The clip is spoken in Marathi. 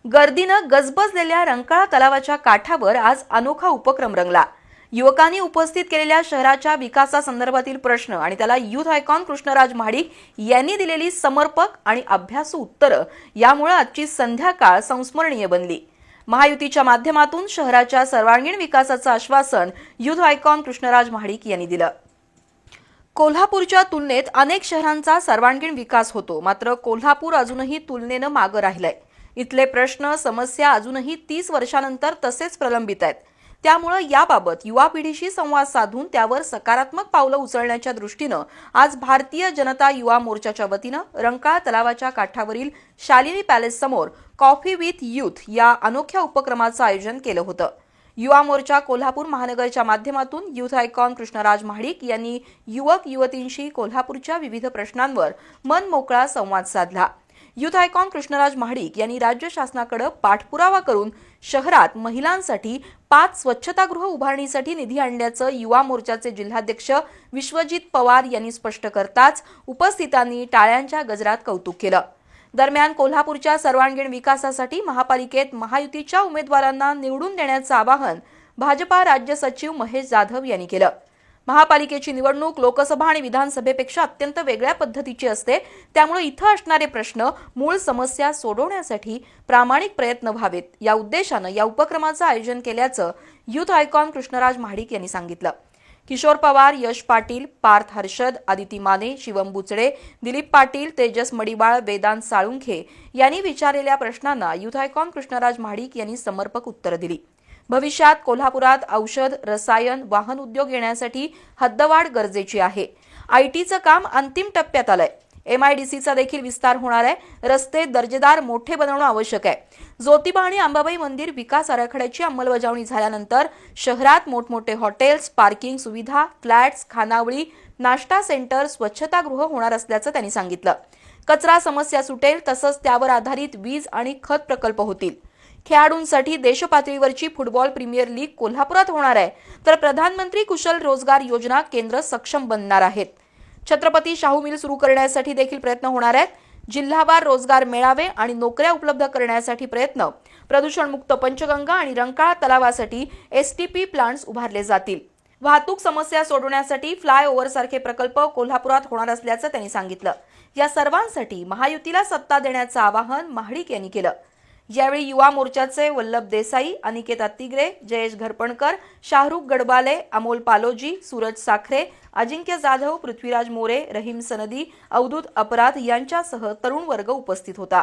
गर्दीनं गजबजलेल्या रंकाळा तलावाच्या काठावर आज अनोखा उपक्रम रंगला। युवकांनी उपस्थित केलेल्या शहराच्या विकासासंदर्भातील प्रश्न आणि त्याला युथ आयकॉन कृष्णराज महाडिक यांनी दिलेली समर्पक आणि अभ्यासू उत्तरं यामुळे आजची संध्याकाळ संस्मरणीय बनली। महायुतीच्या माध्यमातून शहराच्या सर्वांगीण विकासाचं आश्वासन युथ आयकॉन कृष्णराज महाडिक यांनी दिलं। कोल्हापूरच्या तुलनेत अनेक शहरांचा सर्वांगीण विकास होतो, मात्र कोल्हापूर अजूनही तुलनेनं मागं राहिलंय। इथले प्रश्न समस्या अजूनही 30 वर्षांनंतर तसेच प्रलंबित आहेत। त्यामुळे याबाबत युवा पिढीशी संवाद साधून त्यावर सकारात्मक पावलं उचलण्याच्या दृष्टीनं आज भारतीय जनता युवा मोर्चाच्या वतीनं रंकाळा तलावाच्या काठावरील शालिनी पॅलेस समोर कॉफी विथ युथ या अनोख्या उपक्रमाचं आयोजन केलं होतं। युवा मोर्चा कोल्हापूर महानगरच्या माध्यमातून युथ आयकॉन कृष्णराज महाडिक यांनी युवक युवतींशी कोल्हापूरच्या विविध प्रश्नांवर मनमोकळा संवाद साधला। युथ आयकॉन कृष्णराज महाडिक यांनी राज्य शासनाकडे पाठपुरावा करून शहरात महिलांसाठी 5 स्वच्छतागृह उभारणीसाठी निधी आणल्याचं युवा मोर्चाचे जिल्हाध्यक्ष विश्वजित पवार यांनी स्पष्ट करताच उपस्थितांनी टाळ्यांच्या गजरात कौतुक केलं। दरम्यान कोल्हापूरच्या सर्वांगीण विकासासाठी महापालिकेत महायुतीच्या उमेदवारांना निवडून देण्याचं आवाहन भाजपा राज्य सचिव महेश जाधव यांनी केलं। महापालिकेची निवडणूक लोकसभा आणि विधानसभेपेक्षा अत्यंत वेगळ्या पद्धतीची असते, त्यामुळे इथं असणारे प्रश्न मूळ समस्या सोडवण्यासाठी प्रामाणिक प्रयत्न व्हावेत या उद्देशानं या उपक्रमाचं आयोजन केल्याचं युथ आयकॉन कृष्णराज महाडिक यांनी सांगितलं। किशोर पवार, यश पाटील, पार्थ हर्षद, आदिती माने, शिवम बुचडे, दिलीप पाटील, तेजस मडिवाळ, वेदांत साळुंखे यांनी विचारलेल्या प्रश्नांना युथ आयकॉन कृष्णराज महाडिक यांनी समर्पक उत्तरं दिली। भविष्यात कोल्हापुरात औषध, रसायन, वाहन उद्योग येण्यासाठी हद्दवाढ गरजेची आहे। आयटीचं काम अंतिम टप्प्यात आलंय। MIDCचा देखील विस्तार होणार आहे। रस्ते दर्जेदार मोठे बनवणं आवश्यक आहे। ज्योतिबा आणि अंबाबाई मंदिर विकास आराखड्याची अंमलबजावणी झाल्यानंतर शहरात मोठमोठे हॉटेल्स, पार्किंग सुविधा, फ्लॅट्स, खानावळी, नाश्ता सेंटर, स्वच्छतागृह होणार असल्याचं त्यांनी सांगितलं। कचरा समस्या सुटेल, तसंच त्यावर आधारित वीज आणि खत प्रकल्प होतील। खेळाडूंसाठी देशपातळीवरची फुटबॉल प्रीमियर लीग कोल्हापुरात होणार आहे, तर प्रधानमंत्री कुशल रोजगार योजना केंद्र सक्षम बनणार आहेत। छत्रपती शाहू मिल सुरू करण्यासाठी देखील प्रयत्न होणार आहेत। जिल्हावार रोजगार मेळावे आणि नोकऱ्या उपलब्ध करण्यासाठी प्रयत्न, प्रदूषणमुक्त पंचगंगा आणि रंकाळा तलावासाठी STP प्लांट्स उभारले जातील। वाहतूक समस्या सोडवण्यासाठी फ्लायओव्हरसारखे प्रकल्प कोल्हापुरात होणार असल्याचं त्यांनी सांगितलं। या सर्वांसाठी महायुतीला सत्ता देण्याचं आवाहन महाडिक यांनी केलं। यावेळी युवा मोर्चाचे वल्लभ देसाई, अनिकेत अत्तिग्रे, जयेश घरपणकर, शाहरुख गडबाले, अमोल पालोजी, सूरज साखरे, अजिंक्य जाधव, पृथ्वीराज मोरे, रहीम सनदी, अवधूत अपराध यांच्यासह तरुण वर्ग उपस्थित होता।